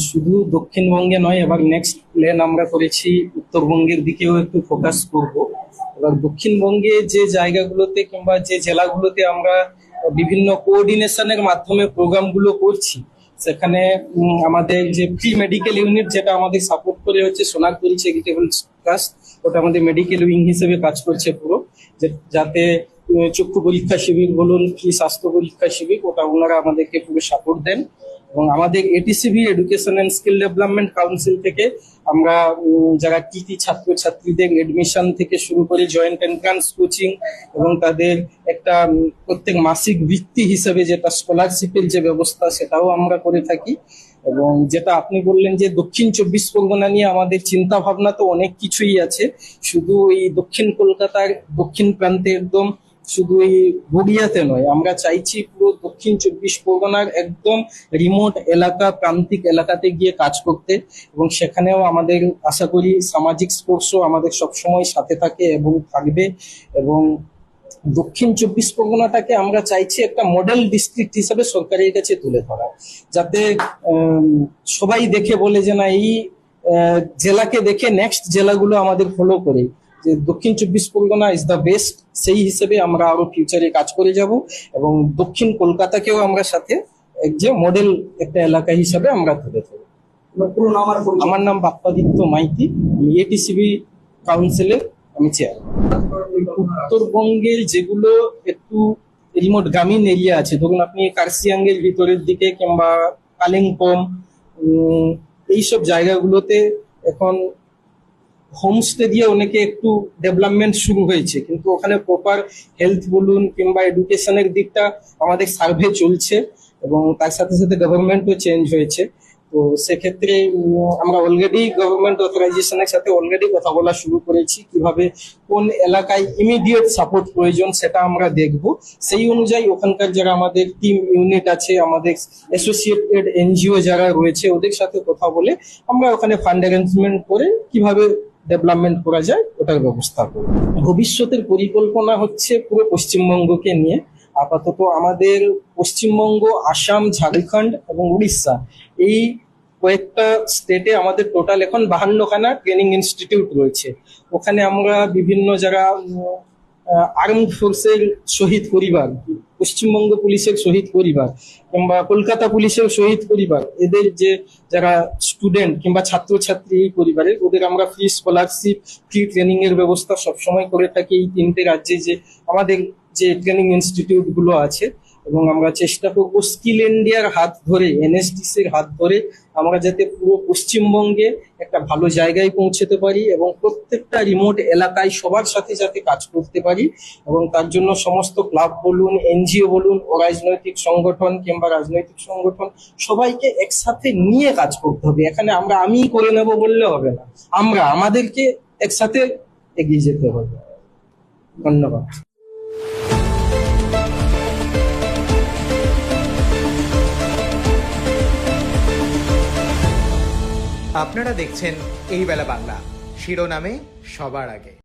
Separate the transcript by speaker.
Speaker 1: শুধু দক্ষিণবঙ্গে নয়, এবার নেক্সট প্ল্যান আমরা করেছি উত্তরবঙ্গের দিকেও একটু ফোকাস করব। এবার দক্ষিণবঙ্গে যে জায়গাগুলোতে কিংবা যে জেলাগুলোতে আমরা বিভিন্ন কোঅর্ডিনেশনের মাধ্যমে প্রোগ্রামগুলো করছি, সেখানে আমাদের যে প্রি মেডিকেল ইউনিট যেটা আমাদের সাপোর্ট করে হচ্ছে সোনারপুর চ্যারিটেবল ট্রাস্ট, ওটা আমাদের মেডিকেল উইং হিসেবে কাজ করছে পুরো, যাতে চক্ষু পরীক্ষা শিবির বলুন কি স্বাস্থ্য পরীক্ষা শিবির, ওটা ওনারা আমাদেরকে পুরো সাপোর্ট দেন। এবং আমাদের ATCB education and skill development council থেকে আমরা যারা কৃতি ছাত্রছাত্রীদের এডমিশন থেকে শুরু করে জয়েন্ট এন্ট্রান্স কোচিং এবং তাদের একটা প্রত্যেক মাসিক বৃত্তি হিসেবে যেটা স্কলারশিপের যে ব্যবস্থা, সেটাও আমরা করে থাকি। এবং যেটা আপনি বললেন যে দক্ষিণ চব্বিশ পরগনা নিয়ে আমাদের চিন্তা ভাবনা তো অনেক কিছুই আছে। শুধু এই দক্ষিণ কলকাতার দক্ষিণ প্রান্তে একদম শুধু এই গড়িয়াতে নয়, আমরা চাইছি পুরো দক্ষিণ চব্বিশ পরগনার একদম রিমোট এলাকা, প্রান্তিক এলাকাতে গিয়ে কাজ করতে। এবং সেখানেও আমাদের আশা করি সামাজিক স্পর্শও আমাদের সবসময় সাথে থাকে এবং থাকবে। এবং দক্ষিণ চব্বিশ পরগনাটাকে আমরা চাইছি একটা মডেল ডিস্ট্রিক্ট হিসেবে সরকারের কাছে তুলে ধরা, যাতে সবাই দেখে বলে যে না, এই জেলাকে দেখে নেক্সট জেলাগুলো আমাদের ফলো করে যে দক্ষিণ চব্বিশ পরগনা ইজ দ্য বেস্ট। সেই হিসেবে আমরা আরো ফিউচারে কাজ করে যাব এবং দক্ষিণ কলকাতাকেও আমরা সাথে যে মডেল একটা এলাকা হিসাবে আমরা তুলে ধরবো। আমার নাম বাপ্পাদিত্য মাইতি, এটিসিবি কাউন্সিলের আমি চেয়ার। উত্তরবঙ্গের যেগুলো একটু রিমোট গ্রামীণ এরিয়া আছে, ধরুন আপনি কার্শিয়াঙ্গের ভিতরের দিকে কিংবা কালিম্পং, এইসব জায়গাগুলোতে এখন হোমস্টে দিয়ে অনেকে একটু ডেভেলপমেন্ট শুরু হয়েছে, কিন্তু ওখানে প্রপার হেলথ বলুন কিংবা এডুকেশনের দিকটা আমাদের সার্ভে চলছে এবং তার সাথে সাথে গভর্নমেন্টও চেঞ্জ হয়েছে। তো সেক্ষেত্রে আমরা অলরেডি গভর্নমেন্ট অথরাইজেশনের সাথে অলরেডি কথা বলা শুরু করেছি, কিভাবে কোন এলাকায় ইমিডিয়েট সাপোর্ট প্রয়োজন সেটা আমরা দেখব। সেই অনুযায়ী ওখানকার যারা আমাদের টিম ইউনিট আছে, আমাদের অ্যাসোসিয়েটেড এনজিও যারা রয়েছে, ওদের সাথে কথা বলে আমরা ওখানে ফান্ড অ্যারেঞ্জমেন্ট করে কিভাবে ডেভেলপমেন্ট করা যায় ওটার ব্যবস্থা করব। ভবিষ্যতের পরিকল্পনা হচ্ছে পুরো পশ্চিমবঙ্গকে নিয়ে। আপাতত আমাদের পশ্চিমবঙ্গ, আসাম, ঝাড়খণ্ড এবং উড়িষ্যা, এই কয়েকটা স্টেটে আমাদের টোটাল এখন 52খানা ট্রেনিং ইনস্টিটিউট রয়েছে। ওখানে আমরা বিভিন্ন যারা আর্মড ফোর্সের শহীদ পরিবার, পশ্চিমবঙ্গ পুলিশের শহীদ পরিবার কিংবা কলকাতা পুলিশের শহীদ পরিবার, এদের যে যারা স্টুডেন্ট কিংবা ছাত্রছাত্রী এই পরিবারের, ওদের আমরা ফ্রি স্কলারশিপ, ফ্রি ট্রেনিং এর ব্যবস্থা সবসময় করে থাকি এই 3টে রাজ্যে যে আমাদের যে ট্রেনিং ইনস্টিটিউট গুলো আছে। এবং আমরা চেষ্টা করবো স্কিল ইন্ডিয়ার হাত ধরে, এনএসডিসির হাত ধরে আমরা যাতে পুরো পশ্চিমবঙ্গে একটা ভালো জায়গায় পৌঁছতে পারি এবং প্রত্যেকটা রিমোট এলাকায় সবার সাথে যাতে কাজ করতে পারি। এবং তার জন্য সমস্ত ক্লাব বলুন, এনজিও বলুন, অরাজনৈতিক সংগঠন কিংবা রাজনৈতিক সংগঠন, সবাইকে একসাথে নিয়ে কাজ করতে হবে। এখানে আমি করে নেব বললে হবে না, আমাদেরকে একসাথে এগিয়ে যেতে হবে। ধন্যবাদ।
Speaker 2: আপনারা দেখছেন এই বেলা বাংলা, শিরোনামে সবার আগে।